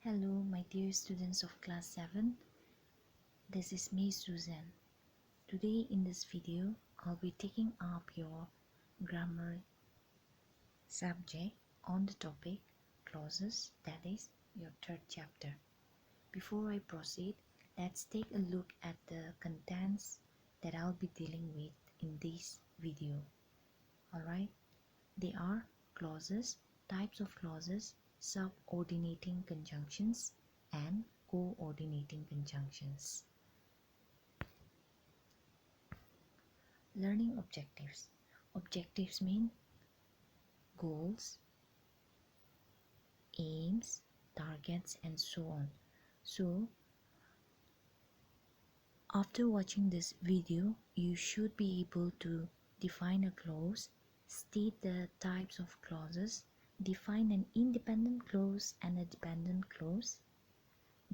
Hello, my dear students of class 7. This is me, Suzanne. Today in this video, I'll be taking up your grammar subject on the topic clauses, that is your third chapter. Before I proceed, let's take a look at the contents that I'll be dealing with in this video. Alright, they are clauses, types of clauses, subordinating conjunctions, and coordinating conjunctions. Learning objectives. Objectives mean goals, aims, targets, and so on. So, after watching this video, you should be able to define a clause, state the types of clauses, define an independent clause and a dependent clause,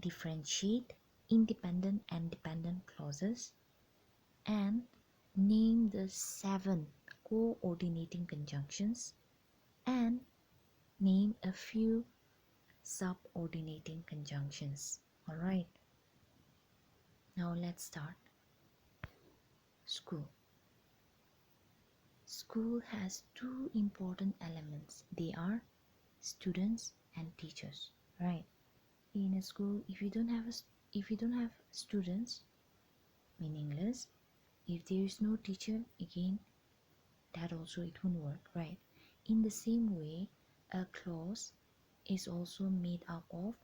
differentiate independent and dependent clauses, and name the 7 coordinating conjunctions and name a few subordinating conjunctions. Alright, now let's start. School. School has two important elements. They are students and teachers. Right? In a school, if you don't have students, meaningless. If there is no teacher, again, that also it won't work. Right? In the same way, a clause is also made up of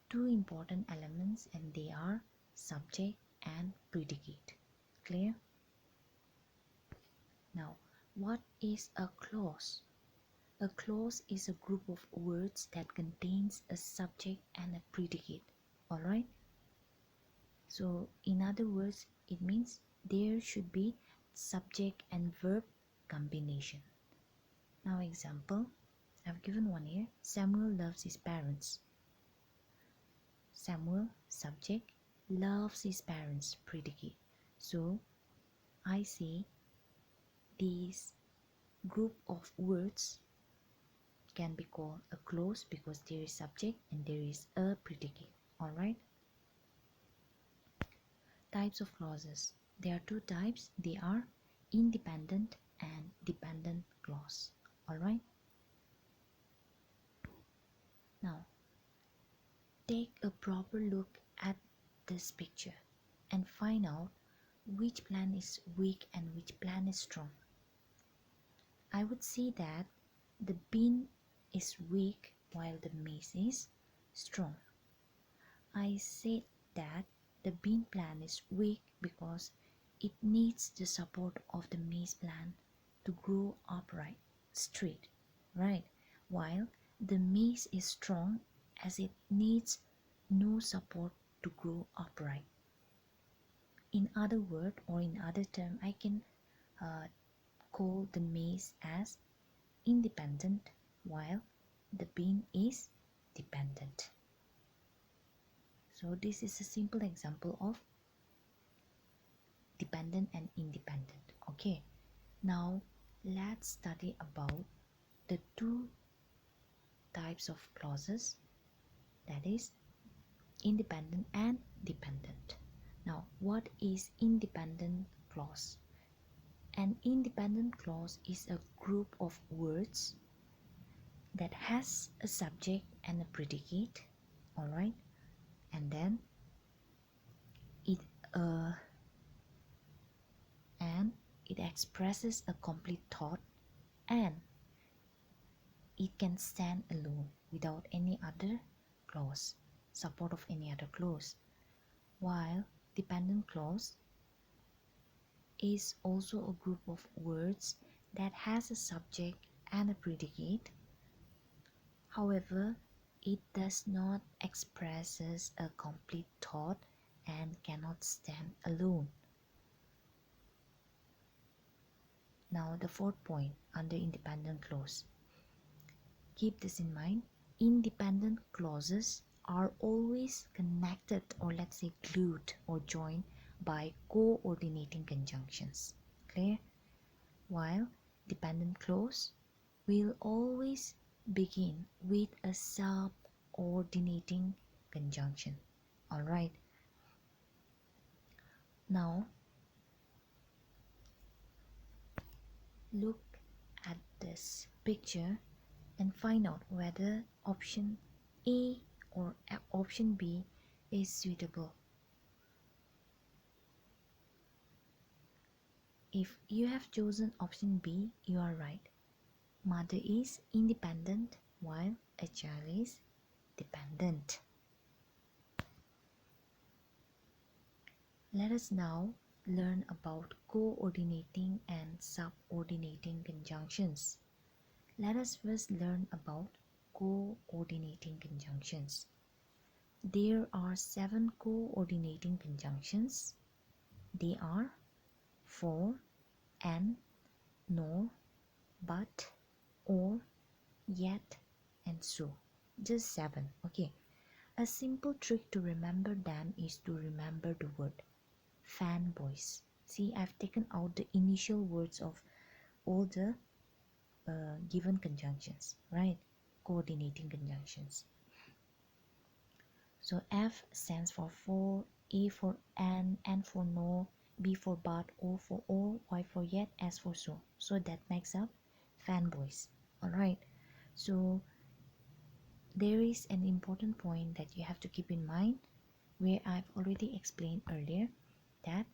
two important elements, and they are subject and predicate. Clear? Now, what is a clause? A clause is a group of words that contains a subject and a predicate. Alright? So, in other words, it means there should be subject and verb combination. Now, example, I've given one here. Samuel loves his parents. Samuel, subject, loves his parents, predicate. So, I say this group of words can be called a clause because there is subject and there is a predicate. Alright? Types of clauses. There are two types. They are independent and dependent clause. Alright? Now, take a proper look at this picture and find out which plan is weak and which plan is strong. I would say that the bin is weak while the maze is strong. I said that the bean plan is weak because it needs the support of the maize plant to grow upright, straight, right? While the maize is strong as it needs no support to grow upright. In other word or in other term, I can call the maize as independent while the bean is dependent. So this is a simple example of dependent and independent. Okay, now let's study about the two types of clauses, that is independent and dependent. Now, what is independent clause? An independent clause is a group of words that has a subject and a predicate, alright, and then it expresses a complete thought, and it can stand alone without any other clause, support of any other clause. While dependent clause is also a group of words that has a subject and a predicate. However, it does not expresses a complete thought and cannot stand alone. Now the fourth point under independent clause. Keep this in mind. Independent clauses are always connected, or let's say glued or joined by coordinating conjunctions. Clear? While dependent clause will always begin with a subordinating conjunction. All right. Now look at this picture and find out whether option A or option B is suitable. If you have chosen option B, you are right. Mother is independent while a child is dependent. Let us now learn about coordinating and subordinating conjunctions. Let us first learn about coordinating conjunctions. There are 7 coordinating conjunctions. They are for, and, nor, but, or, yet, and so. Just 7. Okay. A simple trick to remember them is to remember the word fanboys. See, I've taken out the initial words of all the given conjunctions, right? Coordinating conjunctions. So F stands for, A for and, N for no, B for but, O for or, Y for yet, S for so. So that makes up fanboys. Alright. So there is an important point that you have to keep in mind, where I've already explained earlier, that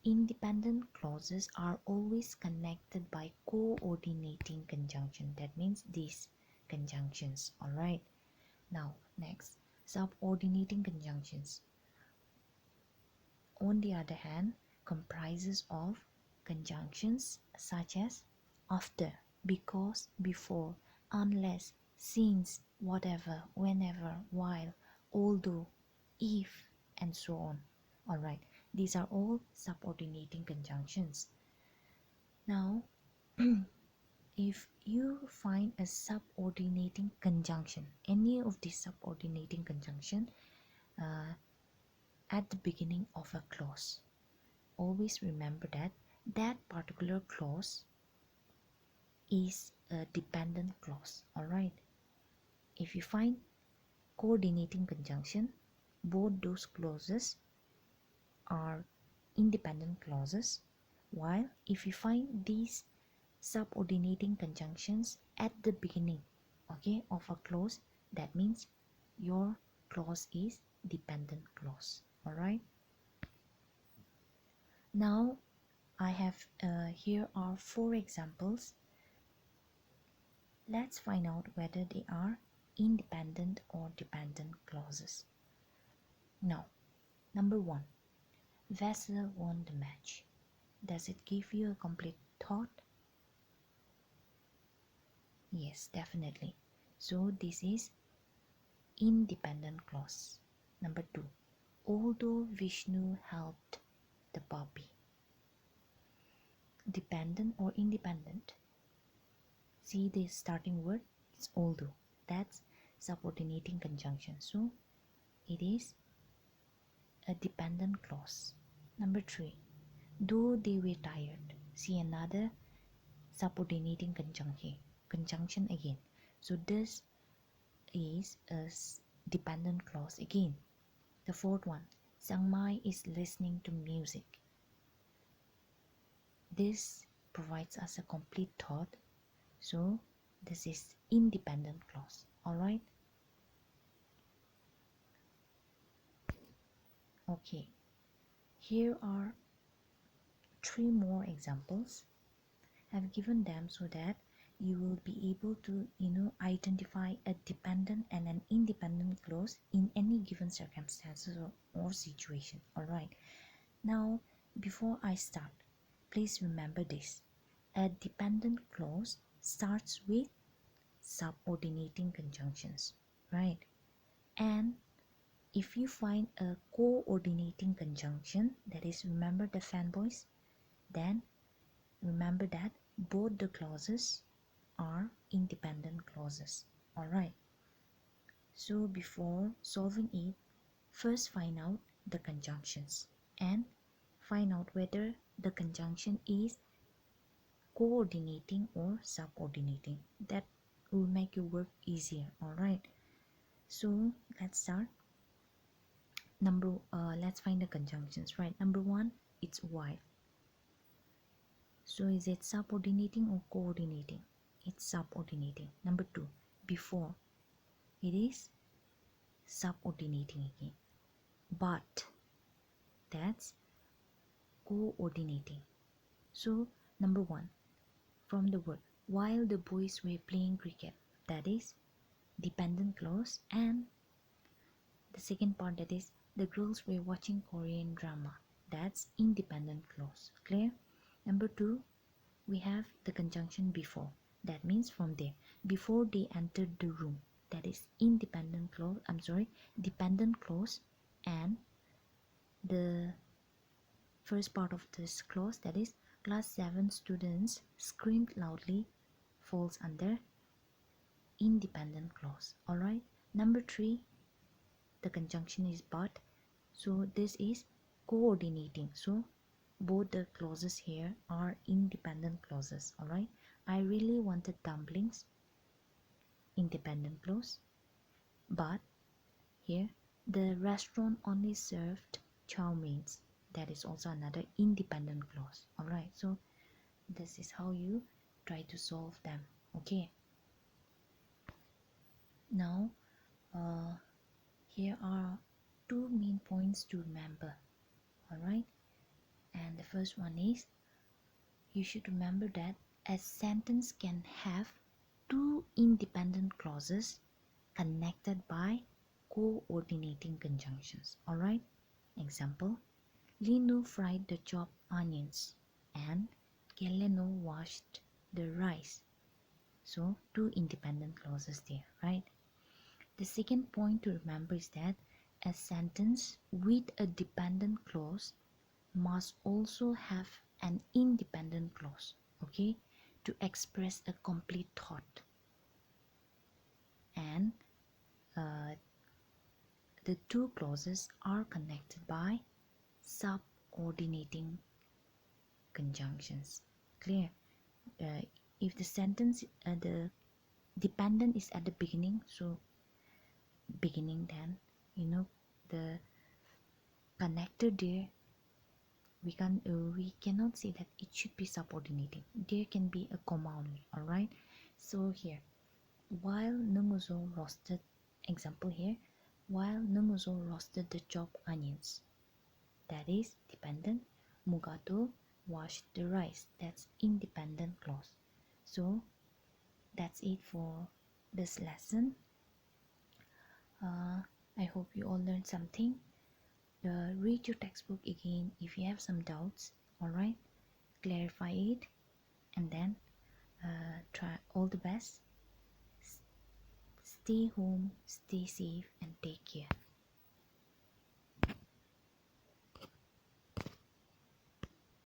independent clauses are always connected by coordinating conjunction. That means these conjunctions. Alright. Now next, subordinating conjunctions, on the other hand, comprises of conjunctions such as after, because, before, unless, since, whatever, whenever, while, although, if, and so on. Alright, these are all subordinating conjunctions. Now, if you find a subordinating conjunction, any of these subordinating conjunction at the beginning of a clause, always remember that that particular clause is a dependent clause. Alright, if you find coordinating conjunction, both those clauses are independent clauses, while if you find these subordinating conjunctions at the beginning, okay, of a clause, that means your clause is dependent clause. Alright, now I have here are 4 examples. Let's find out whether they are independent or dependent clauses. Now, number 1, Vassar won the match. Does it give you a complete thought? Yes, definitely. So this is independent clause. Number 2, although Vishnu helped the puppy. Dependent or independent? See the starting word, it's although. That's subordinating conjunction. So it is a dependent clause. Number 3, though they were tired. See another subordinating conjunction again. So this is a dependent clause again. The 4th one, Sangmai is listening to music. This provides us a complete thought. So this is independent clause. Alright. Okay. Here are 3 more examples. I've given them so that you will be able to identify a dependent and an independent clause in any given circumstances or situation. Alright, now before I start, please remember this: a dependent clause starts with subordinating conjunctions, right? And if you find a coordinating conjunction, that is, remember the fanboys, then remember that both the clauses are independent clauses. Alright, so before solving it, first find out the conjunctions and find out whether the conjunction is coordinating or subordinating. That will make your work easier. Alright, So let's start. Let's find the conjunctions, right? Number one, it's while. So is it subordinating or coordinating? It's subordinating. Number two, before. It is subordinating again. But that's coordinating. So number one, from the word, while the boys were playing cricket, that is dependent clause. And the second part, that is the girls were watching Korean drama, that's independent clause. Clear? Number two, we have the conjunction before, that means from there, before they entered the room, that is independent clause, dependent clause. And the first part of this clause, that is class 7 students screamed loudly, falls under independent clause. All right. Number three, the conjunction is but, so this is coordinating. So both the clauses here are independent clauses. All right. I really wanted dumplings, independent clause, but here the restaurant only served chow meins, that is also another independent clause. All right. So this is how you try to solve them. Okay. Now here are two main points to remember. All right. And the first one is, you should remember that a sentence can have two independent clauses connected by coordinating conjunctions. All right. Example, Linu fried the chopped onions and Keleno washed the rice. So two independent clauses there, right? The second point to remember is that a sentence with a dependent clause must also have an independent clause, okay, to express a complete thought. And the two clauses are connected by subordinating conjunctions. Clear? If the sentence, the dependent is at the beginning, so beginning, then the connector there, we cannot say that it should be subordinating. There can be a comma only. All right. So here, while Nunguzo roasted, example here, while Nunguzo roasted the chopped onions, that is dependent. Mugato washed the rice, that's independent clause. So that's it for this lesson. I hope you all learned something. Read your textbook again if you have some doubts. All right, clarify it, and then try. All the best. Stay home, stay safe, and take care.